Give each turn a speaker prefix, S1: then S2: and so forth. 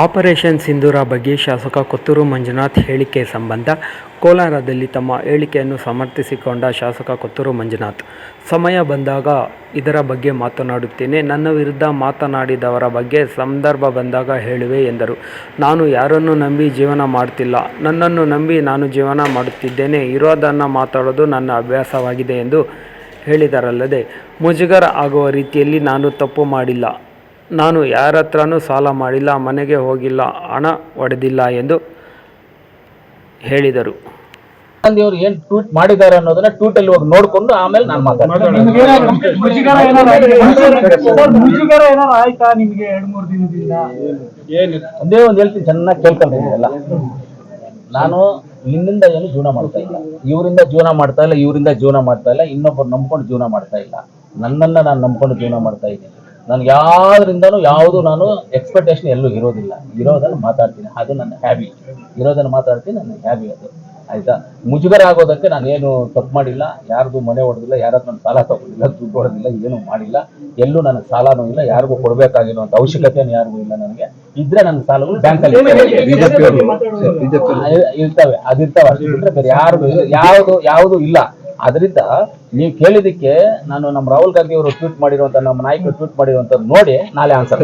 S1: Operation ಸಿಂಧೂರ ಬಗ್ಗೆ ಶಾಸಕ ಕೊತ್ತೂರು ಮಂಜುನಾಥ್ ಹೇಳಿಕೆ ಸಂಬಂಧ ಕೋಲಾರದಲ್ಲಿ ತಮ್ಮ ಹೇಳಿಕೆಯನ್ನು ಸಮರ್ಥಿಸಿಕೊಂಡ ಶಾಸಕ ಕೊತ್ತೂರು ಮಂಜುನಾಥ್, ಸಮಯ ಬಂದಾಗ ಇದರ ಬಗ್ಗೆ ಮಾತನಾಡುತ್ತೇನೆ. ನನ್ನ ವಿರುದ್ಧ ಮಾತನಾಡಿದವರ ಬಗ್ಗೆ ಸಂದರ್ಭ ಬಂದಾಗ ಹೇಳುವೆ ಎಂದರು. ನಾನು ಯಾರನ್ನು ನಂಬಿ ಜೀವನ ಮಾಡ್ತಿಲ್ಲ, ನನ್ನನ್ನು ನಂಬಿ ನಾನು ಜೀವನ ಮಾಡುತ್ತಿದ್ದೇನೆ. ಇರೋದನ್ನು ಮಾತಾಡೋದು ನನ್ನ ಅಭ್ಯಾಸವಾಗಿದೆ ಎಂದು ಹೇಳಿದರಲ್ಲದೆ, ಮುಜುಗರ ಆಗುವ ರೀತಿಯಲ್ಲಿ ನಾನು ತಪ್ಪು ಮಾಡಿಲ್ಲ, ನಾನು ಯಾರತ್ರನೂ ಸಾಲ ಮಾಡಿಲ್ಲ, ಮನೆಗೆ ಹೋಗಿಲ್ಲ, ಹಣ ಒಡೆದಿಲ್ಲ ಎಂದು ಹೇಳಿದರು.
S2: ಗಾಂಧಿಯವರು ಏನ್ ಟ್ವೀಟ್ ಮಾಡಿದ್ದಾರೆ ಅನ್ನೋದನ್ನ ಟ್ವೀಟ್ ಅಲ್ಲಿ ಹೋಗಿ ನೋಡ್ಕೊಂಡು ಆಮೇಲೆ ನಾನು ಮಾತಾಡ್ತೀನಿ.
S3: ಆಯ್ತಾ ನಿಮ್ಗೆ 2-3 ದಿನದಿಂದ
S2: ಒಂದೇ ಒಂದು ಹೇಳ್ತೀನಿ, ಚೆನ್ನಾಗಿ ಕೇಳ್ಕೊಂಡಿದ್ದೀರಲ್ಲ. ನಾನು ನಿನ್ನಿಂದ ಏನು ಜೀವನ ಮಾಡ್ತಾ ಇಲ್ಲ, ಇವರಿಂದ ಜೀವನ ಮಾಡ್ತಾ ಇಲ್ಲ, ಇವರಿಂದ ಜೀವನ ಮಾಡ್ತಾ ಇಲ್ಲ, ಇನ್ನೊಬ್ಬರು ನಂಬ್ಕೊಂಡು ಜೀವನ ಮಾಡ್ತಾ ಇಲ್ಲ. ನನ್ನನ್ನ ನಾನು ನಂಬ್ಕೊಂಡು ಜೀವನ ಮಾಡ್ತಾ ಇದ್ದೀನಿ. ನನ್ಗೆ ಯಾವ್ದ್ರಿಂದನೂ ಯಾವುದು ನಾನು ಎಕ್ಸ್ಪೆಕ್ಟೇಷನ್ ಎಲ್ಲೂ ಇರೋದಿಲ್ಲ. ಇರೋದನ್ನು ಮಾತಾಡ್ತೀನಿ, ಅದು ನನ್ನ ಹ್ಯಾಬಿ. ಇರೋದನ್ನು ಮಾತಾಡ್ತೀನಿ, ನನ್ನ ಹ್ಯಾಬಿ ಅದು. ಆಯ್ತಾ? ಮುಜುಗರ ಆಗೋದಕ್ಕೆ ನಾನೇನು ತಪ್ಪು ಮಾಡಿಲ್ಲ, ಯಾರ್ದು ಮನೆ ಹೊಡೆದಿಲ್ಲ, ಯಾರ ನಾನು ಸಾಲ ತಗೊಂಡಿಲ್ಲ, ದುಡ್ಡು ಹೊಡೆದಿಲ್ಲ, ಏನು ಮಾಡಿಲ್ಲ. ಎಲ್ಲೂ ನನಗೆ ಸಾಲನೂ ಇಲ್ಲ, ಯಾರಿಗೂ ಕೊಡಬೇಕಾಗಿರುವಂತ ಅವಶ್ಯಕತೆನೂ ಯಾರಿಗೂ ಇಲ್ಲ. ನನಗೆ ಇದ್ರೆ ನನ್ನ ಸಾಲಗಳು ಬ್ಯಾಂಕಲ್ಲಿ ಇರ್ತವೆ, ಅದಿರ್ತವೆ. ಅಷ್ಟು ಬಿಟ್ರೆ ಬೇರೆ ಯಾವುದು ಇಲ್ಲ. ಅದರಿಂದ ನೀವು ಕೇಳಿದಕ್ಕೆ ನಾನು ನಮ್ಮ ರಾಹುಲ್ ಗಾಂಧಿ ಅವರು ಟ್ವೀಟ್ ಮಾಡಿರುವಂತ, ನಮ್ಮ ನಾಯಕರು ಟ್ವೀಟ್ ಮಾಡಿರುವಂತ ನೋಡಿ ನಾಳೆ ಆನ್ಸರ್.